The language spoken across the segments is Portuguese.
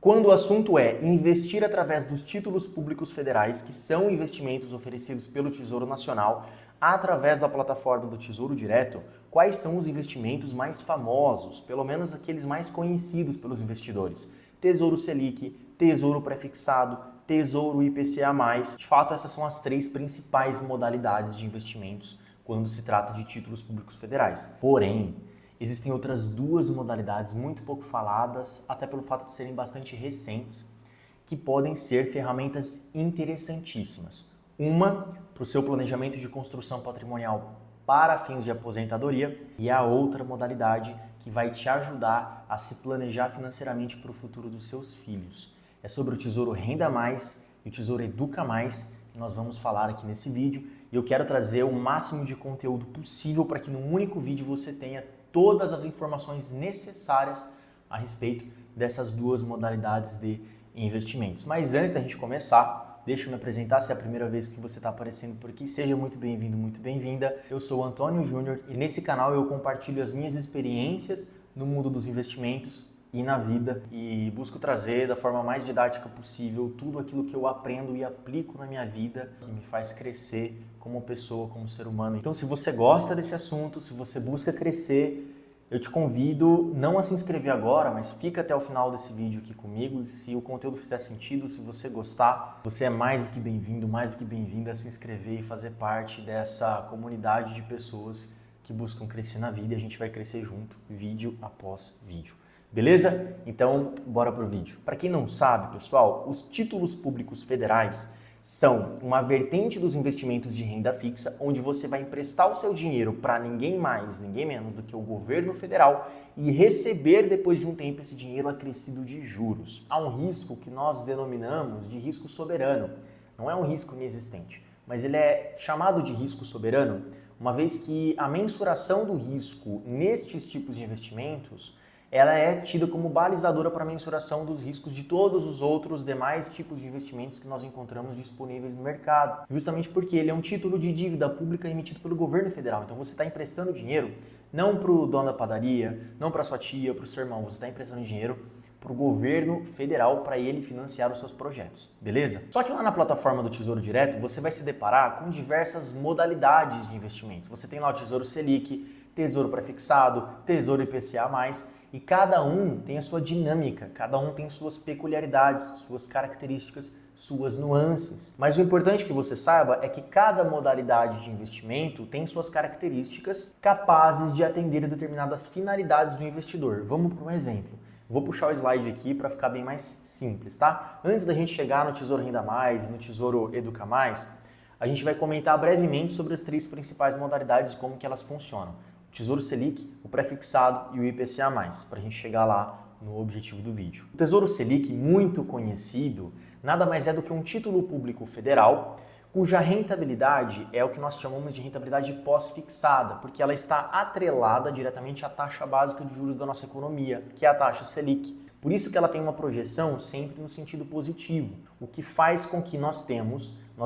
Quando o assunto é investir através dos títulos públicos federais, que são investimentos oferecidos pelo Tesouro Nacional, através da plataforma do Tesouro Direto, quais são os investimentos mais famosos, pelo menos aqueles mais conhecidos pelos investidores? Tesouro Selic, Tesouro Prefixado, Tesouro IPCA+. De fato, essas são as três principais modalidades de investimentos quando se trata de títulos públicos federais. Porém, existem outras duas modalidades muito pouco faladas, até pelo fato de serem bastante recentes, que podem ser ferramentas interessantíssimas. Uma para o seu planejamento de construção patrimonial para fins de aposentadoria e a outra modalidade que vai te ajudar a se planejar financeiramente para o futuro dos seus filhos. É sobre o Tesouro Renda Mais e o Tesouro Educa Mais que nós vamos falar aqui nesse vídeo e eu quero trazer o máximo de conteúdo possível para que num único vídeo você tenha todas as informações necessárias a respeito dessas duas modalidades de investimentos. Mas antes da gente começar, deixa eu me apresentar, se é a primeira vez que você está aparecendo por aqui, seja muito bem-vindo, muito bem-vinda. Eu sou o Antônio Júnior e nesse canal eu compartilho as minhas experiências no mundo dos investimentos e na vida e busco trazer da forma mais didática possível tudo aquilo que eu aprendo e aplico na minha vida que me faz crescer como pessoa, como ser humano. Então, se você gosta desse assunto, se você busca crescer, eu te convido não a se inscrever agora, mas fica até o final desse vídeo aqui comigo. Se o conteúdo fizer sentido, se você gostar, você é mais do que bem-vindo, mais do que bem-vinda a se inscrever e fazer parte dessa comunidade de pessoas que buscam crescer na vida e a gente vai crescer junto, vídeo após vídeo. Beleza? Então, bora pro vídeo. Para quem não sabe, pessoal, os títulos públicos federais são uma vertente dos investimentos de renda fixa, onde você vai emprestar o seu dinheiro para ninguém mais, ninguém menos do que o governo federal e receber depois de um tempo esse dinheiro acrescido de juros. Há um risco que nós denominamos de risco soberano. Não é um risco inexistente, mas ele é chamado de risco soberano, uma vez que a mensuração do risco nestes tipos de investimentos ela é tida como balizadora para a mensuração dos riscos de todos os outros demais tipos de investimentos que nós encontramos disponíveis no mercado. Justamente porque ele é um título de dívida pública emitido pelo governo federal. Então você está emprestando dinheiro não para o dono da padaria, não para sua tia, para o seu irmão. Você está emprestando dinheiro para o governo federal para ele financiar os seus projetos, beleza? Só que lá na plataforma do Tesouro Direto você vai se deparar com diversas modalidades de investimentos. Você tem lá o Tesouro Selic, Tesouro Prefixado, Tesouro IPCA+, e cada um tem a sua dinâmica, cada um tem suas peculiaridades, suas características, suas nuances. Mas o importante que você saiba é que cada modalidade de investimento tem suas características capazes de atender a determinadas finalidades do investidor. Vamos para um exemplo. Vou puxar o slide aqui para ficar bem mais simples, tá? Antes da gente chegar no Tesouro Renda Mais e no Tesouro Educa Mais, a gente vai comentar brevemente sobre as três principais modalidades e como que elas funcionam. O Tesouro Selic, o Prefixado e o IPCA+, para a gente chegar lá no objetivo do vídeo. O Tesouro Selic, muito conhecido, nada mais é do que um título público federal cuja rentabilidade é o que nós chamamos de rentabilidade pós-fixada, porque ela está atrelada diretamente à taxa básica de juros da nossa economia, que é a taxa Selic. Por isso que ela tem uma projeção sempre no sentido positivo, o que faz com que nós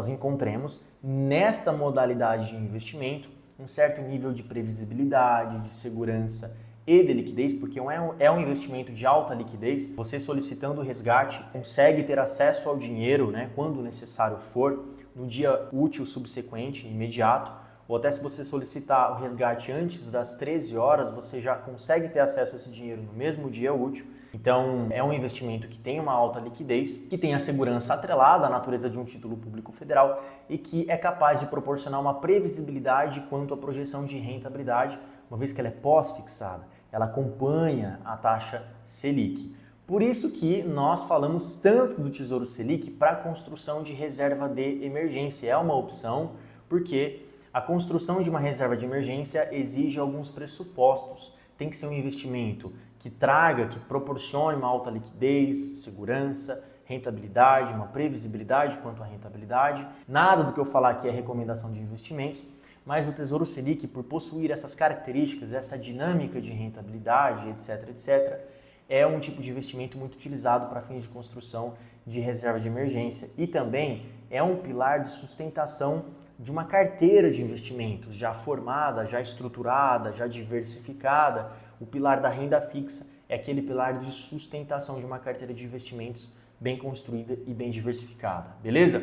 encontremos nesta modalidade de investimento um certo nível de previsibilidade, de segurança e de liquidez, porque é um investimento de alta liquidez. Você solicitando o resgate consegue ter acesso ao dinheiro, né, quando necessário for, no dia útil subsequente, imediato, ou até se você solicitar o resgate antes das 13 horas, você já consegue ter acesso a esse dinheiro no mesmo dia útil. Então, é um investimento que tem uma alta liquidez, que tem a segurança atrelada à natureza de um título público federal e que é capaz de proporcionar uma previsibilidade quanto à projeção de rentabilidade, uma vez que ela é pós-fixada. Ela acompanha a taxa Selic. Por isso que nós falamos tanto do Tesouro Selic para a construção de reserva de emergência. É uma opção porque a construção de uma reserva de emergência exige alguns pressupostos. Tem que ser um investimento que traga, que proporcione uma alta liquidez, segurança, rentabilidade, uma previsibilidade quanto à rentabilidade. Nada do que eu falar aqui é recomendação de investimentos, mas o Tesouro Selic, por possuir essas características, essa dinâmica de rentabilidade, etc., etc., é um tipo de investimento muito utilizado para fins de construção de reserva de emergência e também é um pilar de sustentação de uma carteira de investimentos já formada, já estruturada, já diversificada. O pilar da renda fixa é aquele pilar de sustentação de uma carteira de investimentos bem construída e bem diversificada, beleza?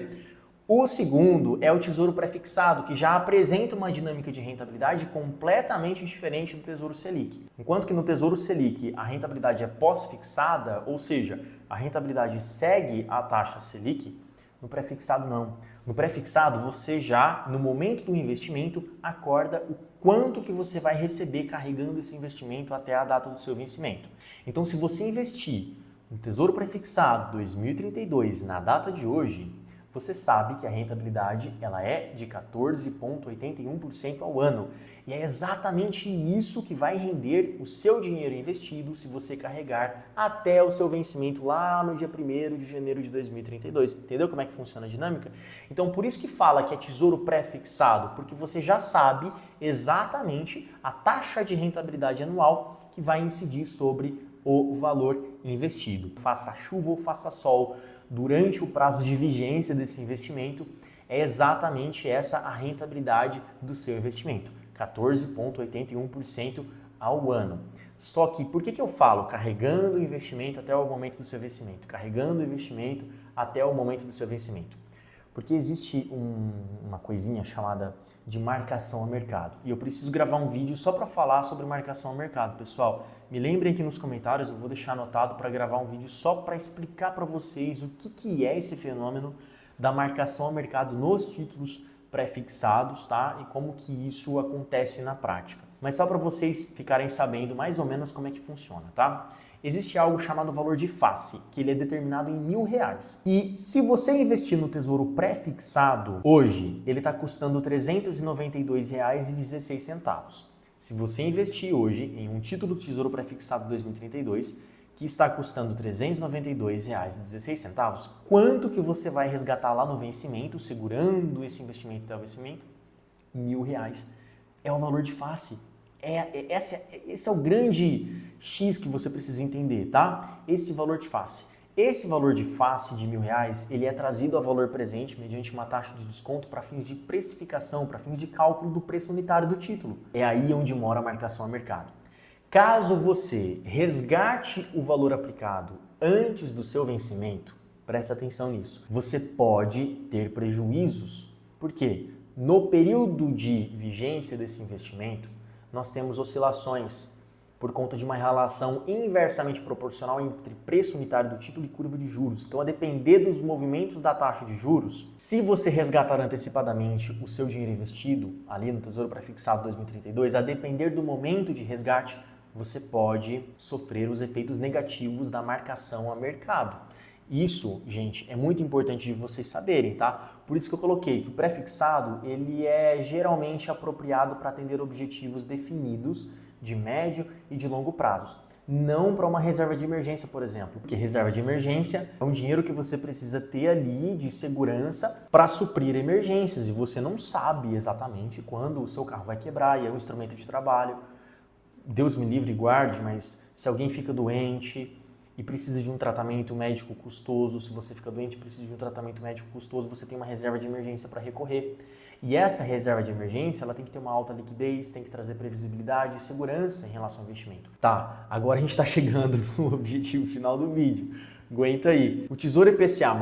O segundo é o Tesouro Pré-fixado, que já apresenta uma dinâmica de rentabilidade completamente diferente do Tesouro Selic. Enquanto que no Tesouro Selic a rentabilidade é pós-fixada, ou seja, a rentabilidade segue a taxa Selic, no pré-fixado não. No pré-fixado você já, no momento do investimento, acorda o quanto que você vai receber carregando esse investimento até a data do seu vencimento. Então, se você investir no Tesouro Pré-fixado 2032 na data de hoje, você sabe que a rentabilidade ela é de 14,81% ao ano. E é exatamente isso que vai render o seu dinheiro investido se você carregar até o seu vencimento lá no dia 1º de janeiro de 2032. Entendeu como é que funciona a dinâmica? Então, por isso que fala que é tesouro pré-fixado, porque você já sabe exatamente a taxa de rentabilidade anual que vai incidir sobre o valor investido. Faça chuva ou faça sol, durante o prazo de vigência desse investimento, é exatamente essa a rentabilidade do seu investimento, 14,81% ao ano. Só que, por que eu falo carregando o investimento até o momento do seu vencimento? Carregando o investimento até o momento do seu vencimento. Porque existe uma coisinha chamada de marcação a mercado. E eu preciso gravar um vídeo só para falar sobre marcação a mercado, pessoal. Me lembrem aqui nos comentários, eu vou deixar anotado para gravar um vídeo só para explicar para vocês o que é esse fenômeno da marcação a mercado nos títulos pré-fixados, tá? E como que isso acontece na prática. Mas só para vocês ficarem sabendo mais ou menos como é que funciona, tá? Existe algo chamado valor de face, que ele é determinado em R$1.000. E se você investir no Tesouro Pré-fixado, hoje ele está custando R$ 392,16. Se você investir hoje em um título do Tesouro Pré-fixado 2032, que está custando R$ 392,16, quanto que você vai resgatar lá no vencimento, segurando esse investimento até o vencimento? R$1.000. É o valor de face. Esse é o grande X que você precisa entender, tá? Esse valor de face. Esse valor de face de R$1.000, ele é trazido a valor presente mediante uma taxa de desconto para fins de precificação, para fins de cálculo do preço unitário do título. É aí onde mora a marcação a mercado. Caso você resgate o valor aplicado antes do seu vencimento, presta atenção nisso, você pode ter prejuízos. Por quê? No período de vigência desse investimento, nós temos oscilações por conta de uma relação inversamente proporcional entre preço unitário do título e curva de juros. Então, a depender dos movimentos da taxa de juros, se você resgatar antecipadamente o seu dinheiro investido ali no Tesouro Pré-fixado 2032, a depender do momento de resgate, você pode sofrer os efeitos negativos da marcação a mercado. Isso, gente, é muito importante de vocês saberem, tá? Por isso que eu coloquei que o pré-fixado, ele é geralmente apropriado para atender objetivos definidos de médio e de longo prazos. Não para uma reserva de emergência, por exemplo, porque reserva de emergência é um dinheiro que você precisa ter ali de segurança para suprir emergências e você não sabe exatamente quando o seu carro vai quebrar e é um instrumento de trabalho. Deus me livre e guarde, mas se alguém fica doente e precisa de um tratamento médico custoso, se você fica doente e precisa de um tratamento médico custoso, você tem uma reserva de emergência para recorrer. E essa reserva de emergência, ela tem que ter uma alta liquidez, tem que trazer previsibilidade e segurança em relação ao investimento. Tá, agora a gente está chegando no objetivo final do vídeo. Aguenta aí. O Tesouro IPCA+,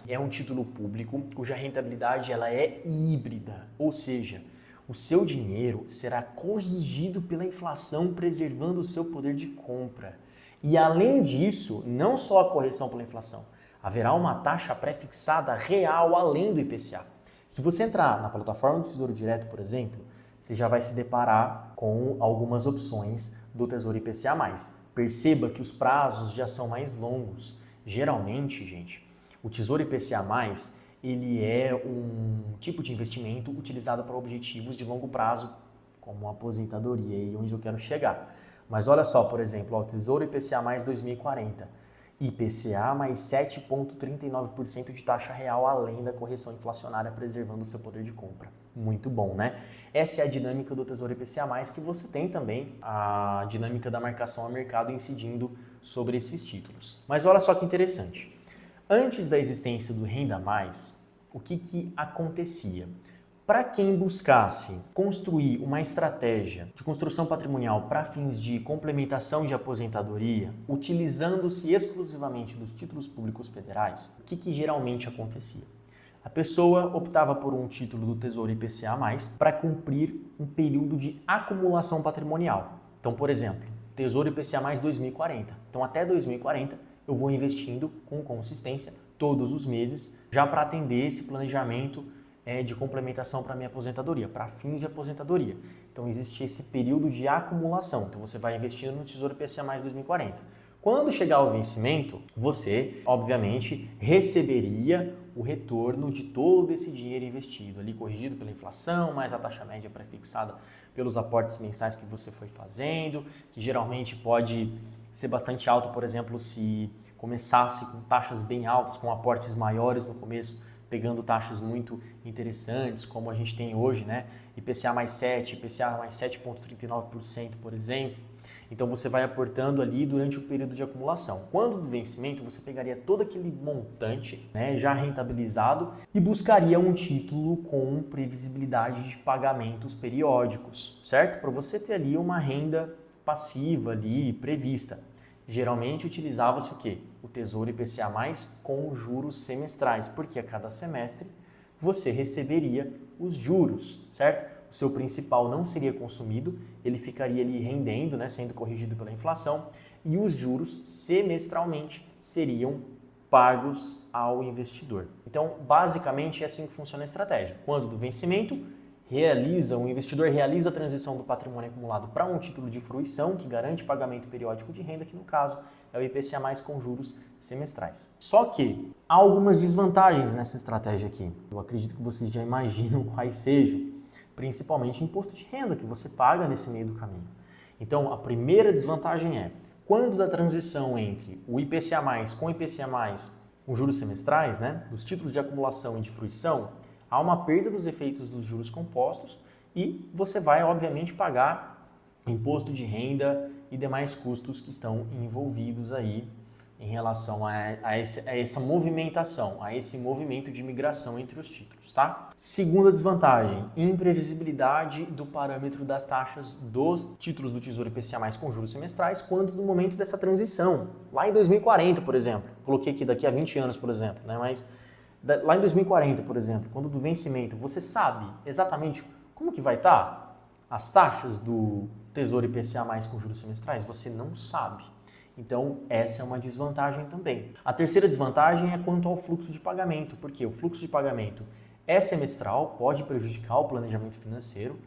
é um título público cuja rentabilidade ela é híbrida, ou seja, o seu dinheiro será corrigido pela inflação, preservando o seu poder de compra. E além disso, não só a correção pela inflação, haverá uma taxa pré-fixada real além do IPCA. Se você entrar na plataforma do Tesouro Direto, por exemplo, você já vai se deparar com algumas opções do Tesouro IPCA+. Perceba que os prazos já são mais longos. Geralmente, gente, o Tesouro IPCA+, ele é um tipo de investimento utilizado para objetivos de longo prazo, como a aposentadoria, e onde eu quero chegar. Mas olha só, por exemplo, o Tesouro IPCA mais 2040, IPCA mais 7,39% de taxa real além da correção inflacionária, preservando o seu poder de compra. Muito bom, né? Essa é a dinâmica do Tesouro IPCA+, que você tem também a dinâmica da marcação a mercado incidindo sobre esses títulos. Mas olha só que interessante. Antes da existência do Renda Mais, o que acontecia? Para quem buscasse construir uma estratégia de construção patrimonial para fins de complementação de aposentadoria, utilizando-se exclusivamente dos títulos públicos federais, o que geralmente acontecia? A pessoa optava por um título do Tesouro IPCA+, para cumprir um período de acumulação patrimonial. Então, por exemplo, Tesouro IPCA+ 2040. Então, até 2040, eu vou investindo com consistência todos os meses, já para atender esse planejamento de complementação para minha aposentadoria, para fins de aposentadoria. Então, existe esse período de acumulação. Então, você vai investindo no Tesouro IPCA+ 2040. Quando chegar o vencimento, você, obviamente, receberia o retorno de todo esse dinheiro investido, ali corrigido pela inflação, mais a taxa média prefixada pelos aportes mensais que você foi fazendo, que geralmente pode ser bastante alto, por exemplo, se começasse com taxas bem altas, com aportes maiores no começo, pegando taxas muito interessantes, como a gente tem hoje, né? IPCA mais 7, IPCA mais 7,39%, por exemplo. Então você vai aportando ali durante o período de acumulação. Quando do vencimento, você pegaria todo aquele montante, né, já rentabilizado e buscaria um título com previsibilidade de pagamentos periódicos, certo? Para você ter ali uma renda passiva ali prevista. Geralmente utilizava-se o quê? O Tesouro IPCA+, com juros semestrais, porque a cada semestre você receberia os juros, certo? O seu principal não seria consumido, ele ficaria ali rendendo, né, sendo corrigido pela inflação, e os juros semestralmente seriam pagos ao investidor. Então, basicamente, é assim que funciona a estratégia. Quando do vencimento, o investidor realiza a transição do patrimônio acumulado para um título de fruição que garante pagamento periódico de renda, que no caso é o IPCA+, com juros semestrais. Só que há algumas desvantagens nessa estratégia aqui. Eu acredito que vocês já imaginam quais sejam, principalmente imposto de renda que você paga nesse meio do caminho. Então, a primeira desvantagem é, quando da transição entre o IPCA+, com o IPCA+, com juros semestrais, né, dos títulos de acumulação e de fruição, há uma perda dos efeitos dos juros compostos e você vai, obviamente, pagar imposto de renda e demais custos que estão envolvidos aí em relação a essa movimentação, a esse movimento de migração entre os títulos, tá? Segunda desvantagem, imprevisibilidade do parâmetro das taxas dos títulos do Tesouro IPCA+, com juros semestrais, quando no momento dessa transição, lá em 2040, por exemplo, coloquei aqui daqui a 20 anos, por exemplo, né? Mas lá em 2040, por exemplo, quando do vencimento, você sabe exatamente como que vai estar as taxas do Tesouro IPCA+, com juros semestrais? Você não sabe. Então, essa é uma desvantagem também. A terceira desvantagem é quanto ao fluxo de pagamento, porque o fluxo de pagamento é semestral, pode prejudicar o planejamento financeiro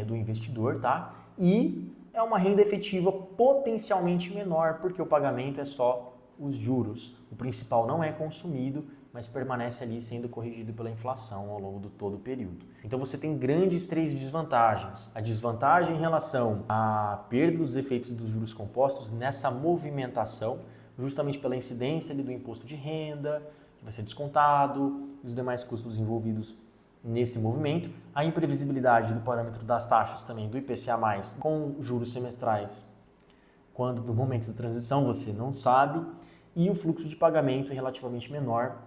do investidor, tá? E é uma renda efetiva potencialmente menor, porque o pagamento é só os juros. O principal não é consumido, mas permanece ali sendo corrigido pela inflação ao longo do todo o período. Então você tem grandes três desvantagens. A desvantagem em relação à perda dos efeitos dos juros compostos nessa movimentação, justamente pela incidência ali do imposto de renda, que vai ser descontado, e os demais custos envolvidos nesse movimento. A imprevisibilidade do parâmetro das taxas também do IPCA+, com juros semestrais, quando no momento da transição você não sabe, e o fluxo de pagamento é relativamente menor,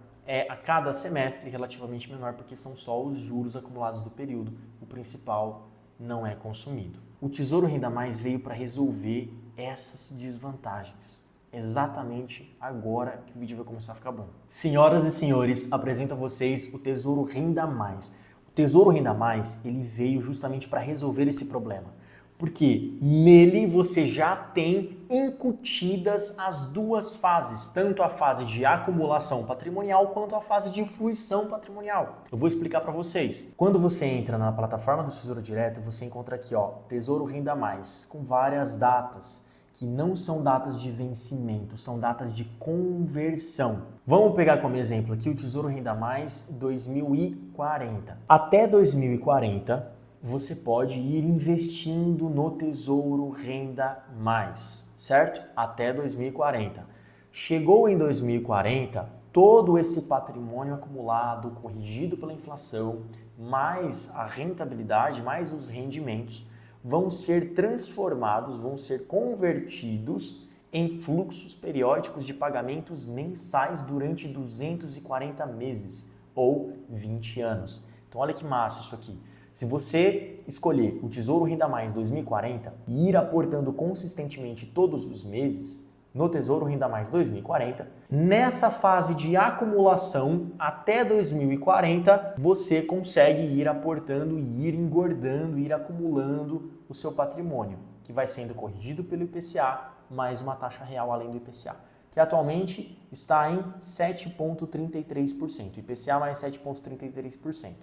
a cada semestre relativamente menor, porque são só os juros acumulados do período, o principal não é consumido. O Tesouro Renda Mais veio para resolver essas desvantagens. Exatamente agora que o vídeo vai começar a ficar bom. Senhoras e senhores, apresento a vocês o Tesouro Renda Mais. O Tesouro Renda Mais, ele veio justamente para resolver esse problema. Porque nele você já tem incutidas as duas fases, tanto a fase de acumulação patrimonial quanto a fase de fruição patrimonial. Eu vou explicar para vocês. Quando você entra na plataforma do Tesouro Direto, você encontra aqui, ó, Tesouro Renda Mais, com várias datas, que não são datas de vencimento, são datas de conversão. Vamos pegar como exemplo aqui o Tesouro Renda Mais 2040. Até 2040, você pode ir investindo no Tesouro Renda Mais, certo? Até 2040. Chegou em 2040, todo esse patrimônio acumulado, corrigido pela inflação, mais a rentabilidade, mais os rendimentos, vão ser transformados, vão ser convertidos em fluxos periódicos de pagamentos mensais durante 240 meses ou 20 anos. Então olha que massa isso aqui. Se você escolher o Tesouro Renda Mais 2040 e ir aportando consistentemente todos os meses no Tesouro Renda Mais 2040, nessa fase de acumulação até 2040, você consegue ir aportando, ir engordando, ir acumulando o seu patrimônio, que vai sendo corrigido pelo IPCA mais uma taxa real além do IPCA, que atualmente está em 7,33%, IPCA mais 7,33%.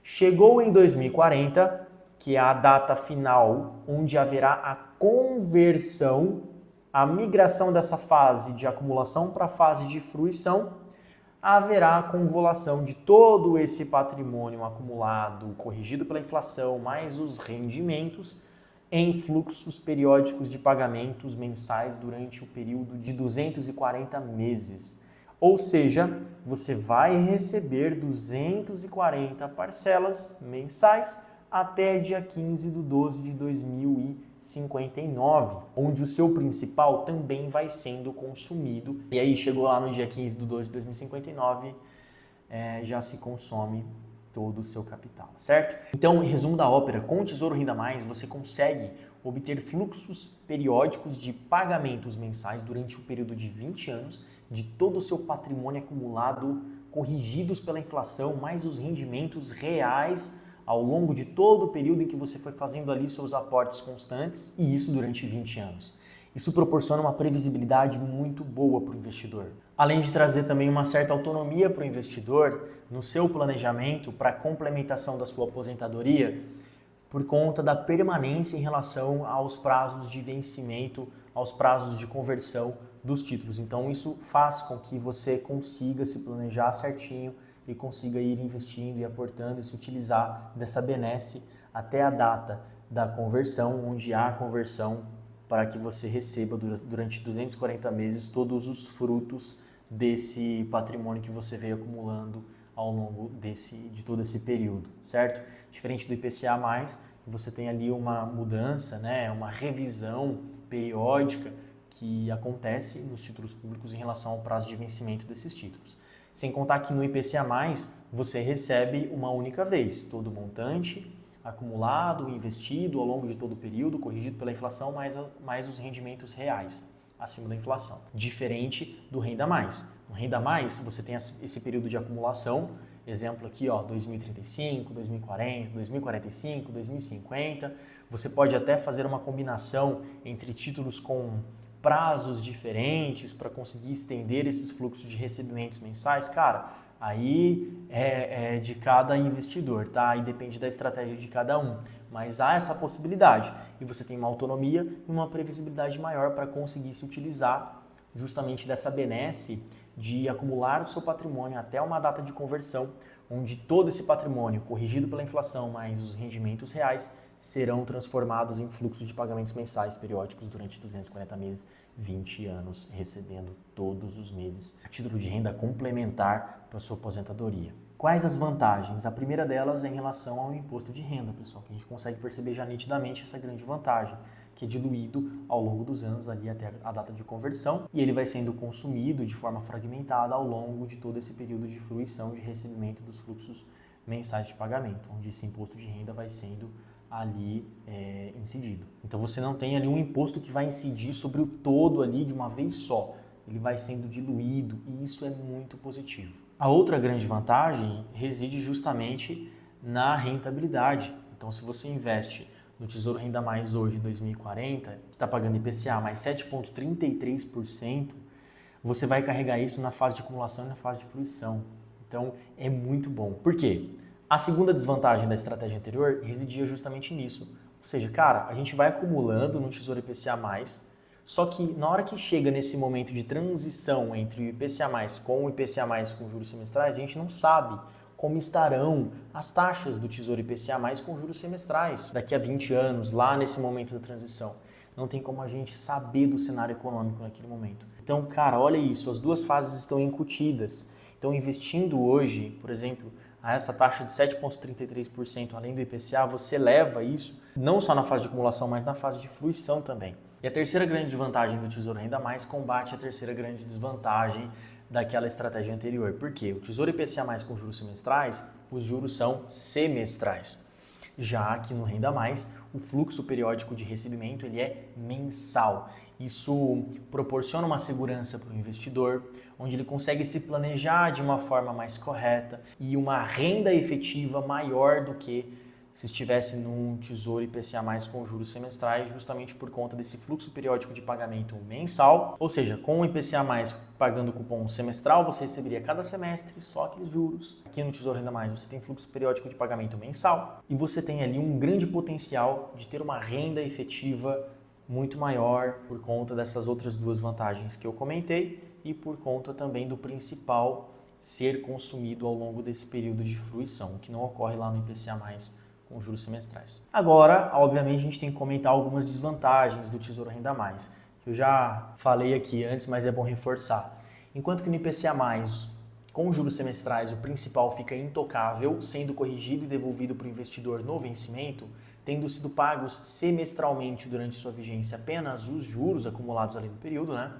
Chegou em 2040, que é a data final onde haverá a conversão, a migração dessa fase de acumulação para a fase de fruição, haverá a convolução de todo esse patrimônio acumulado, corrigido pela inflação, mais os rendimentos, em fluxos periódicos de pagamentos mensais durante o período de 240 meses. Ou seja, você vai receber 240 parcelas mensais até dia 15 de 12 de 2059, onde o seu principal também vai sendo consumido. E aí chegou lá no dia 15 de 12 de 2059, já se consome todo o seu capital, certo? Então, em resumo da ópera, com o Tesouro Renda Mais, você consegue obter fluxos periódicos de pagamentos mensais durante um período de 20 anos, de todo o seu patrimônio acumulado, corrigidos pela inflação, mais os rendimentos reais ao longo de todo o período em que você foi fazendo ali seus aportes constantes, e isso durante 20 anos. Isso proporciona uma previsibilidade muito boa para o investidor. Além de trazer também uma certa autonomia para o investidor no seu planejamento para a complementação da sua aposentadoria, por conta da permanência em relação aos prazos de vencimento, aos prazos de conversão dos títulos. Então isso faz com que você consiga se planejar certinho e consiga ir investindo e aportando e se utilizar dessa benesse até a data da conversão, onde há a conversão para que você receba durante 240 meses todos os frutos desse patrimônio que você veio acumulando ao longo de todo esse período, certo? Diferente do IPCA+, você tem ali uma mudança, né, uma revisão periódica que acontece nos títulos públicos em relação ao prazo de vencimento desses títulos. Sem contar que no IPCA+, você recebe uma única vez todo o montante acumulado, investido ao longo de todo o período, corrigido pela inflação, mais os rendimentos reais acima da inflação. Diferente do Renda Mais. No Renda Mais, você tem esse período de acumulação, exemplo aqui, ó, 2035, 2040, 2045, 2050. Você pode até fazer uma combinação entre títulos com prazos diferentes para conseguir estender esses fluxos de recebimentos mensais. Cara, aí é de cada investidor, tá? Aí depende da estratégia de cada um. Mas há essa possibilidade e você tem uma autonomia e uma previsibilidade maior para conseguir se utilizar justamente dessa benesse de acumular o seu patrimônio até uma data de conversão, onde todo esse patrimônio, corrigido pela inflação, mais os rendimentos reais, serão transformados em fluxo de pagamentos mensais periódicos durante 240 meses, 20 anos, recebendo todos os meses a título de renda complementar para a sua aposentadoria. Quais as vantagens? A primeira delas é em relação ao imposto de renda, pessoal, que a gente consegue perceber já nitidamente essa grande vantagem, que é diluído ao longo dos anos ali até a data de conversão, e ele vai sendo consumido de forma fragmentada ao longo de todo esse período de fruição, de recebimento dos fluxos mensais de pagamento, onde esse imposto de renda vai sendo ali incidido. Então você não tem ali um imposto que vai incidir sobre o todo ali de uma vez só, ele vai sendo diluído e isso é muito positivo. A outra grande vantagem reside justamente na rentabilidade. Então se você investe no Tesouro Renda Mais hoje em 2040, que está pagando IPCA mais 7,33%, você vai carregar isso na fase de acumulação e na fase de fruição. Então é muito bom. Por quê? A segunda desvantagem da estratégia anterior residia justamente nisso. Ou seja, cara, a gente vai acumulando no Tesouro IPCA+, só que na hora que chega nesse momento de transição entre o IPCA+, com o IPCA+, com juros semestrais, a gente não sabe como estarão as taxas do Tesouro IPCA+, com juros semestrais daqui a 20 anos, lá nesse momento da transição. Não tem como a gente saber do cenário econômico naquele momento. Então, cara, olha isso, as duas fases estão incutidas. Então, investindo hoje, por exemplo, a essa taxa de 7,33% além do IPCA, você leva isso não só na fase de acumulação, mas na fase de fruição também. E a terceira grande vantagem do Tesouro Renda Mais combate a terceira grande desvantagem daquela estratégia anterior. Por quê? O Tesouro IPCA+, com juros semestrais, os juros são semestrais. Já que no Renda Mais, o fluxo periódico de recebimento ele é mensal. Isso proporciona uma segurança para o investidor, onde ele consegue se planejar de uma forma mais correta e uma renda efetiva maior do que se estivesse num Tesouro IPCA+, com juros semestrais, justamente por conta desse fluxo periódico de pagamento mensal. Ou seja, com o IPCA+, pagando o cupom semestral, você receberia cada semestre só aqueles juros. Aqui no Tesouro Renda Mais, você tem fluxo periódico de pagamento mensal e você tem ali um grande potencial de ter uma renda efetiva muito maior por conta dessas outras duas vantagens que eu comentei e por conta também do principal ser consumido ao longo desse período de fruição, o que não ocorre lá no IPCA+, com juros semestrais. Agora, obviamente, a gente tem que comentar algumas desvantagens do Tesouro Renda Mais, que eu já falei aqui antes, mas é bom reforçar. Enquanto que no IPCA+, com juros semestrais, o principal fica intocável, sendo corrigido e devolvido para o investidor no vencimento, tendo sido pagos semestralmente durante sua vigência apenas os juros acumulados ali no período, né?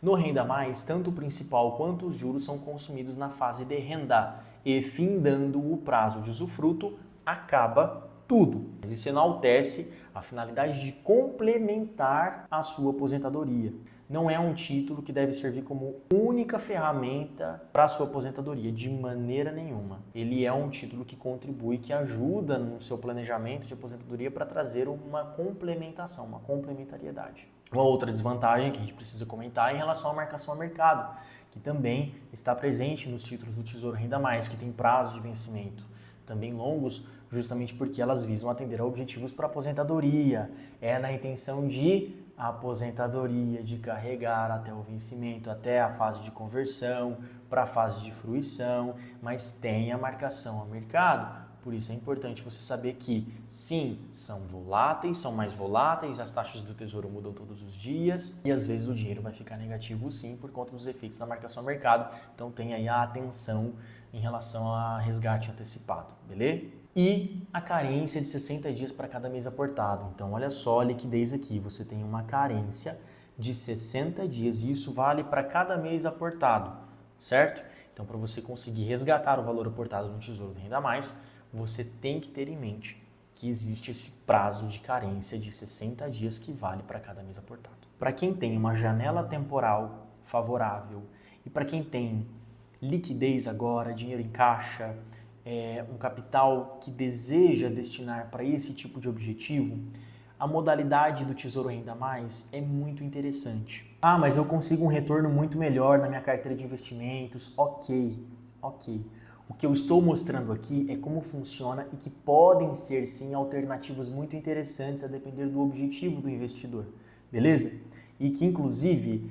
No Renda Mais, tanto o principal quanto os juros são consumidos na fase de renda e, findando o prazo de usufruto, acaba tudo. Isso enaltece a finalidade de complementar a sua aposentadoria. Não é um título que deve servir como única ferramenta para a sua aposentadoria, de maneira nenhuma. Ele é um título que contribui, que ajuda no seu planejamento de aposentadoria para trazer uma complementação, uma complementariedade. Uma outra desvantagem que a gente precisa comentar é em relação à marcação a mercado, que também está presente nos títulos do Tesouro Renda Mais, que tem prazo de vencimento também longos, justamente porque elas visam atender a objetivos para aposentadoria. É na intenção de aposentadoria, de carregar até o vencimento, até a fase de conversão, para a fase de fruição, mas tem a marcação a mercado. Por isso é importante você saber que, sim, são voláteis, são mais voláteis, as taxas do tesouro mudam todos os dias e às vezes o dinheiro vai ficar negativo sim por conta dos efeitos da marcação a mercado. Então tem aí a atenção em relação a resgate antecipado, beleza? E a carência de 60 dias para cada mês aportado. Então olha só a liquidez aqui, você tem uma carência de 60 dias e isso vale para cada mês aportado, certo? Então para você conseguir resgatar o valor aportado no Tesouro Renda Mais, você tem que ter em mente que existe esse prazo de carência de 60 dias que vale para cada mês aportado. Para quem tem uma janela temporal favorável e para quem tem liquidez agora, dinheiro em caixa, um capital que deseja destinar para esse tipo de objetivo, a modalidade do Tesouro Renda Mais é muito interessante. Ah, mas eu consigo um retorno muito melhor na minha carteira de investimentos. Ok. O que eu estou mostrando aqui é como funciona e que podem ser, sim, alternativas muito interessantes a depender do objetivo do investidor, beleza? E que, inclusive,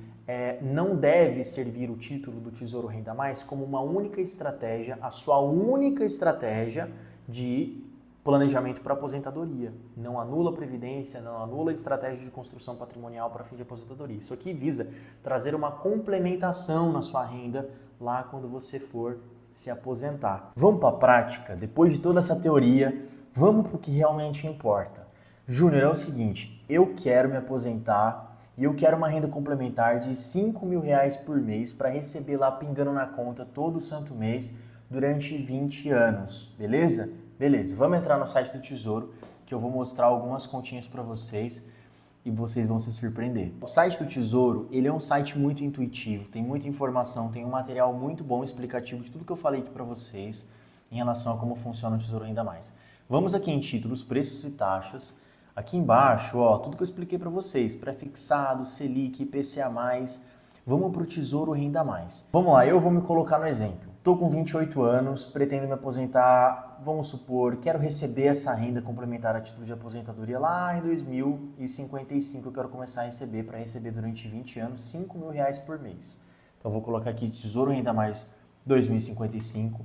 não deve servir o título do Tesouro Renda Mais como uma única estratégia, a sua única estratégia de planejamento para aposentadoria. Não anula a previdência, não anula a estratégia de construção patrimonial para fim de aposentadoria. Isso aqui visa trazer uma complementação na sua renda lá quando você for se aposentar. Vamos para a prática? Depois de toda essa teoria, vamos para o que realmente importa. Júnior, é o seguinte, eu quero me aposentar e eu quero uma renda complementar de R$5.000 por mês para receber lá pingando na conta todo santo mês durante 20 anos, beleza? Beleza, vamos entrar no site do Tesouro que eu vou mostrar algumas continhas para vocês e vocês vão se surpreender. O site do Tesouro, ele é um site muito intuitivo, tem muita informação, tem um material muito bom explicativo de tudo que eu falei aqui para vocês em relação a como funciona o Tesouro Renda Mais. Vamos aqui em títulos, preços e taxas. Aqui embaixo, ó, tudo que eu expliquei para vocês, pré-fixado, Selic, IPCA+, vamos para o Tesouro Renda Mais. Vamos lá, eu vou me colocar no exemplo. Estou com 28 anos, pretendo me aposentar, vamos supor, quero receber essa renda complementar a título de aposentadoria lá em 2055, eu quero começar a receber, para receber durante 20 anos, R$5.000 por mês. Então vou colocar aqui Tesouro Renda Mais 2055,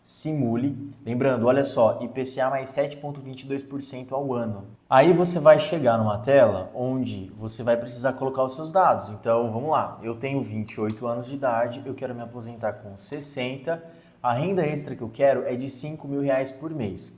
simule, lembrando, olha só, IPCA mais 7,22% ao ano. Aí você vai chegar numa tela onde você vai precisar colocar os seus dados. Então, vamos lá, eu tenho 28 anos de idade, eu quero me aposentar com 60, a renda extra que eu quero é de R$5.000 por mês.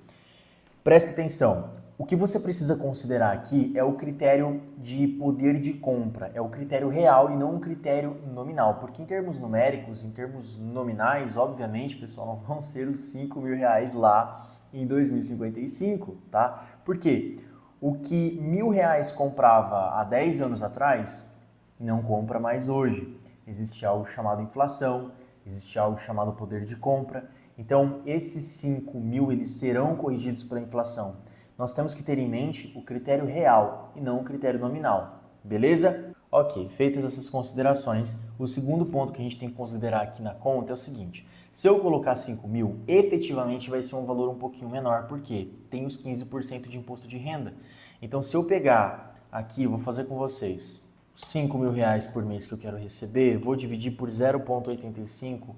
Presta atenção, O que você precisa considerar aqui é o critério de poder de compra, é o critério real e não um critério nominal, porque em termos numéricos, em termos nominais, obviamente, pessoal, não vão ser os 5 mil reais lá em 2055, tá? Por quê? O que R$ 1.000 comprava há 10 anos atrás, não compra mais hoje. Existe algo chamado inflação, existe algo chamado poder de compra. Então, esses 5 mil, eles serão corrigidos pela inflação. Nós temos que ter em mente o critério real e não o critério nominal, beleza? Ok, feitas essas considerações, o segundo ponto que a gente tem que considerar aqui na conta é o seguinte: se eu colocar 5 mil, efetivamente vai ser um valor um pouquinho menor, porque tem os 15% de imposto de renda. Então, se eu pegar aqui, vou fazer com vocês, 5 mil reais por mês que eu quero receber, vou dividir por 0,85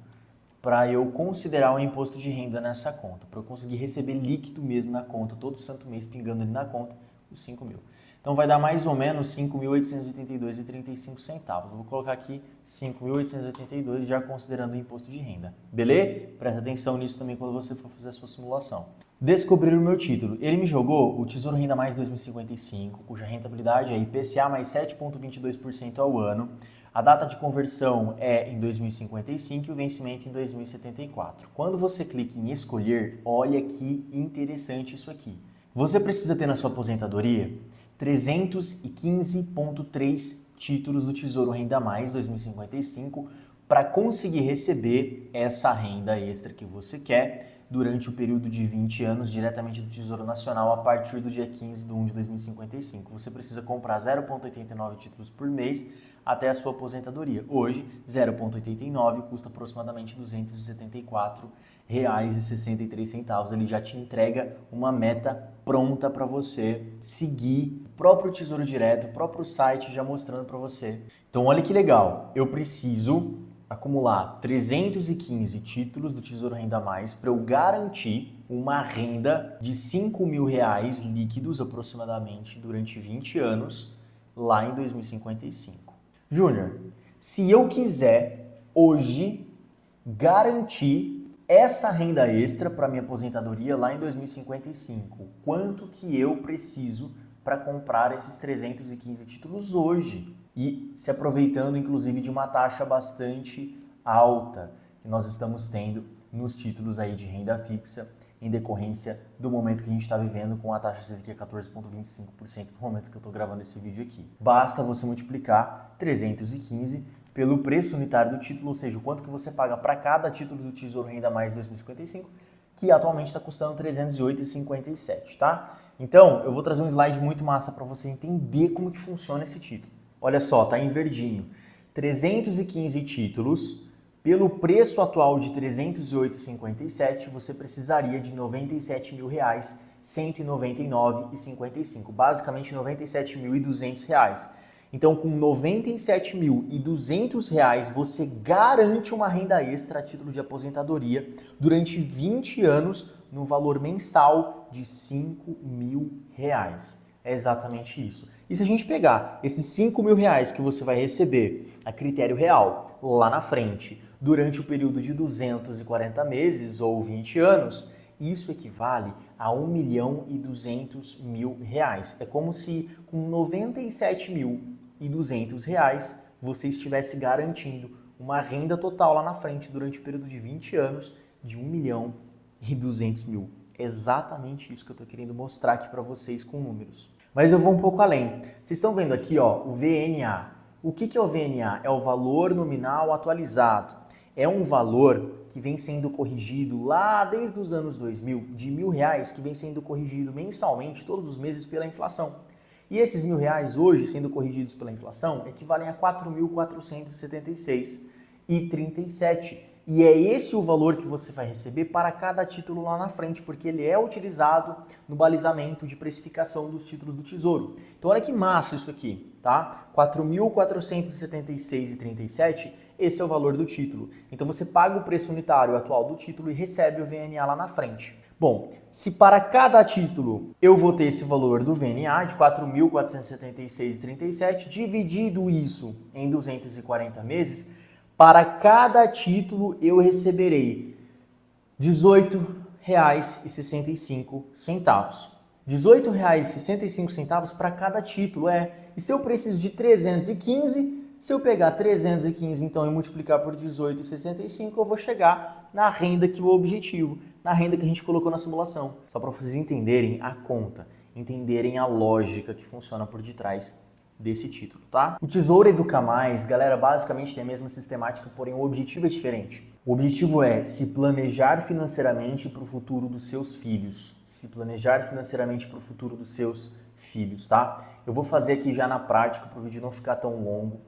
para eu considerar o imposto de renda nessa conta, para eu conseguir receber líquido mesmo na conta, todo santo mês pingando ali na conta, os 5 mil. Então vai dar mais ou menos R$ 5.882,35. Vou colocar aqui 5.882 já considerando o imposto de renda. Beleza? Presta atenção nisso também quando você for fazer a sua simulação. Descobrir o meu título. Ele me jogou o Tesouro Renda Mais 2055, cuja rentabilidade é IPCA mais 7,22% ao ano. A data de conversão é em 2055 e o vencimento em 2074. Quando você clica em escolher, olha que interessante isso aqui. Você precisa ter na sua aposentadoria 315,3 títulos do Tesouro Renda Mais 2055 para conseguir receber essa renda extra que você quer durante o período de 20 anos diretamente do Tesouro Nacional a partir do dia 15 de 1 de 2055. Você precisa comprar 0,89 títulos por mês até a sua aposentadoria. Hoje, 0,89 custa aproximadamente R$ 274,63. Ele já te entrega uma meta pronta para você seguir, o próprio Tesouro Direto, o próprio site já mostrando para você. Então, olha que legal, eu preciso acumular 315 títulos do Tesouro Renda Mais para eu garantir uma renda de R$ 5 mil líquidos aproximadamente durante 20 anos lá em 2055. Júnior, se eu quiser hoje garantir essa renda extra para minha aposentadoria lá em 2055, quanto que eu preciso para comprar esses 315 títulos hoje? E se aproveitando inclusive de uma taxa bastante alta que nós estamos tendo nos títulos aí de renda fixa em decorrência do momento que a gente está vivendo com a taxa Selic a 14,25% no momento que eu estou gravando esse vídeo aqui. Basta você multiplicar 315 pelo preço unitário do título, ou seja, o quanto que você paga para cada título do Tesouro Renda Mais 2055, que atualmente está custando R$ 308,57, tá? Então, eu vou trazer um slide muito massa para você entender como que funciona esse título. Olha só, tá em verdinho. 315 títulos, pelo preço atual de R$ 308,57, você precisaria de R$ 97.199,55, basicamente R$ 97.200. Então, com R$ 97.200, você garante uma renda extra a título de aposentadoria durante 20 anos no valor mensal de R$ 5 mil. É exatamente isso. E se a gente pegar esses 5 mil reais que você vai receber a critério real lá na frente durante o período de 240 meses ou 20 anos, isso equivale a R$ 1.200.000. É como se com R$ 97.200 você estivesse garantindo uma renda total lá na frente durante o período de 20 anos de R$ 1.200.000. É exatamente isso que eu estou querendo mostrar aqui para vocês com números. Mas eu vou um pouco além. Vocês estão vendo aqui, ó, o VNA. O que é o VNA? É o valor nominal atualizado. É um valor que vem sendo corrigido lá desde os anos 2000, de R$ 1.000, que vem sendo corrigido mensalmente, todos os meses, pela inflação. E esses R$ 1.000 hoje, sendo corrigidos pela inflação, equivalem a R$ 4.476,37. E é esse o valor que você vai receber para cada título lá na frente, porque ele é utilizado no balizamento de precificação dos títulos do Tesouro. Então olha que massa isso aqui, tá? R$ 4.476,37, esse é o valor do título. Então você paga o preço unitário atual do título e recebe o VNA lá na frente. Bom, se para cada título eu vou ter esse valor do VNA de R$ 4.476,37, dividido isso em 240 meses, para cada título eu receberei R$ 18,65. R$18,65 para cada título, E se eu preciso de 315, se eu pegar 315 então e multiplicar por 18,65, eu vou chegar na renda que é o objetivo, na renda que a gente colocou na simulação. Só para vocês entenderem a conta, entenderem a lógica que funciona por detrás desse título, tá? O Tesouro Educa Mais, galera, basicamente tem a mesma sistemática, porém o objetivo é diferente. O objetivo é se planejar financeiramente para o futuro dos seus filhos. Se planejar financeiramente para o futuro dos seus filhos, tá? Eu vou fazer aqui já na prática para o vídeo não ficar tão longo.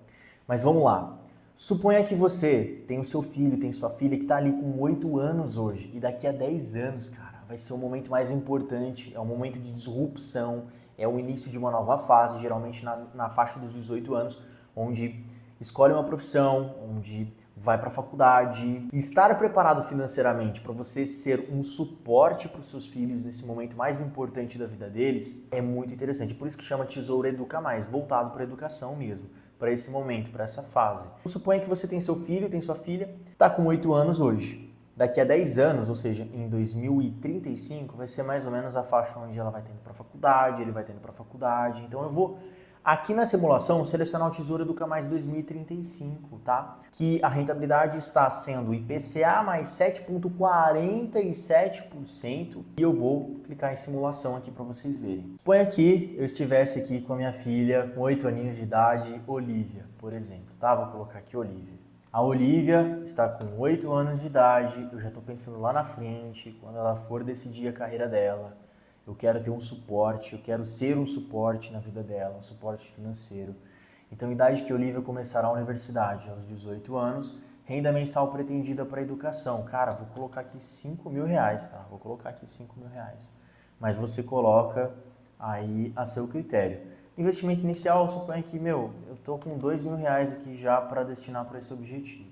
Mas vamos lá. Suponha que você tem o seu filho, tem sua filha que está ali com 8 anos hoje. E daqui a 10 anos, cara, vai ser o momento mais importante. É um momento de disrupção. É o início de uma nova fase, geralmente na faixa dos 18 anos, onde escolhe uma profissão, onde vai para a faculdade. Estar preparado financeiramente para você ser um suporte para os seus filhos nesse momento mais importante da vida deles é muito interessante. Por isso que chama Tesouro Educa Mais, voltado para a educação mesmo, para esse momento, para essa fase. Suponha que você tem seu filho, tem sua filha, está com 8 anos hoje. Daqui a 10 anos, ou seja, em 2035, vai ser mais ou menos a faixa onde ela vai tendo para a faculdade, ele vai tendo para a faculdade. Então eu vou, aqui na simulação, selecionar o Tesouro Educa Mais 2035, tá? Que a rentabilidade está sendo IPCA mais 7,47%. E eu vou clicar em simulação aqui para vocês verem. Põe aqui, eu estivesse aqui com a minha filha, com 8 aninhos de idade, Olivia, por exemplo, tá? Vou colocar aqui Olivia. A Olivia está com 8 anos de idade, eu já estou pensando lá na frente, quando ela for decidir a carreira dela, eu quero ter um suporte, eu quero ser um suporte na vida dela, um suporte financeiro. Então, idade que a Olivia começará a universidade, aos 18 anos, renda mensal pretendida para a educação. Cara, vou colocar aqui R$5.000, tá? Vou colocar aqui R$5.000, mas você coloca aí a seu critério. Investimento inicial, suponha que, eu tô com R$2.000 aqui já para destinar para esse objetivo.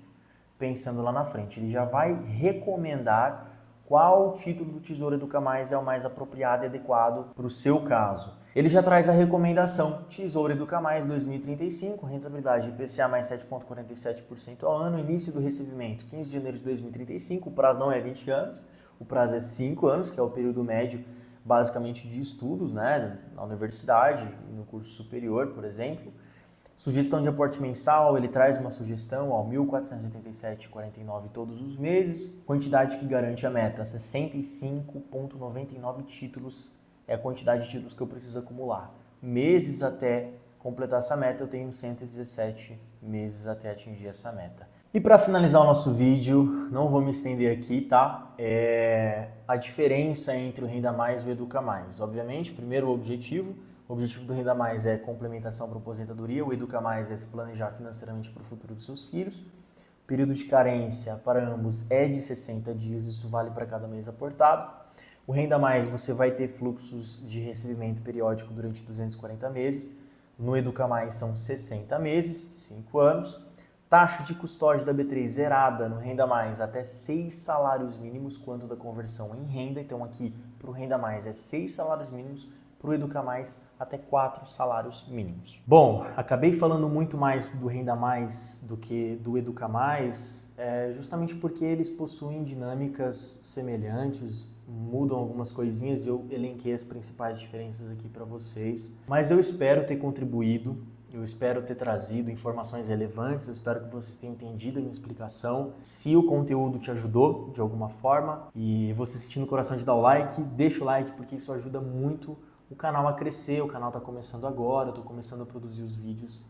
Pensando lá na frente, ele já vai recomendar qual título do Tesouro Educa Mais é o mais apropriado e adequado para o seu caso. Ele já traz a recomendação Tesouro Educa Mais 2035, rentabilidade IPCA mais 7,47% ao ano, início do recebimento 15 de janeiro de 2035, o prazo não é 20 anos, o prazo é 5 anos, que é o período médio basicamente de estudos, né, na universidade e no curso superior, por exemplo. Sugestão de aporte mensal, ele traz uma sugestão ao R$ 1.487,49 todos os meses. Quantidade que garante a meta, 65,99 títulos é a quantidade de títulos que eu preciso acumular. Meses até completar essa meta, eu tenho 117 meses até atingir essa meta. E para finalizar o nosso vídeo, não vou me estender aqui, tá? A diferença entre o Renda Mais e o Educa Mais. Obviamente, primeiro o objetivo do Renda Mais é complementação para a aposentadoria, o Educa Mais é se planejar financeiramente para o futuro dos seus filhos. O período de carência para ambos é de 60 dias, isso vale para cada mês aportado. O Renda Mais você vai ter fluxos de recebimento periódico durante 240 meses. No Educa Mais são 60 meses, 5 anos. Taxa de custódia da B3 zerada no Renda Mais até 6 salários mínimos quando da conversão em renda. Então aqui para o Renda Mais é 6 salários mínimos, para o Educa Mais até 4 salários mínimos. Bom, acabei falando muito mais do Renda Mais do que do Educa Mais, justamente porque eles possuem dinâmicas semelhantes, mudam algumas coisinhas e eu elenquei as principais diferenças aqui para vocês. Mas eu espero ter contribuído. Eu espero ter trazido informações relevantes, eu espero que vocês tenham entendido a minha explicação. Se o conteúdo te ajudou de alguma forma e você sentir no coração de dar o like, deixa o like porque isso ajuda muito o canal a crescer. O canal está começando agora, eu estou começando a produzir os vídeos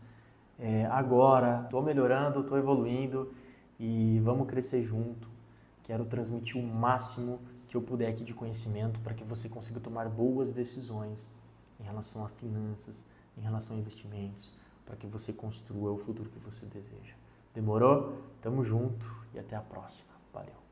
agora, estou melhorando, estou evoluindo e vamos crescer junto. Quero transmitir o máximo que eu puder aqui de conhecimento para que você consiga tomar boas decisões em relação a finanças, em relação a investimentos, para que você construa o futuro que você deseja. Demorou? Tamo junto e até a próxima. Valeu!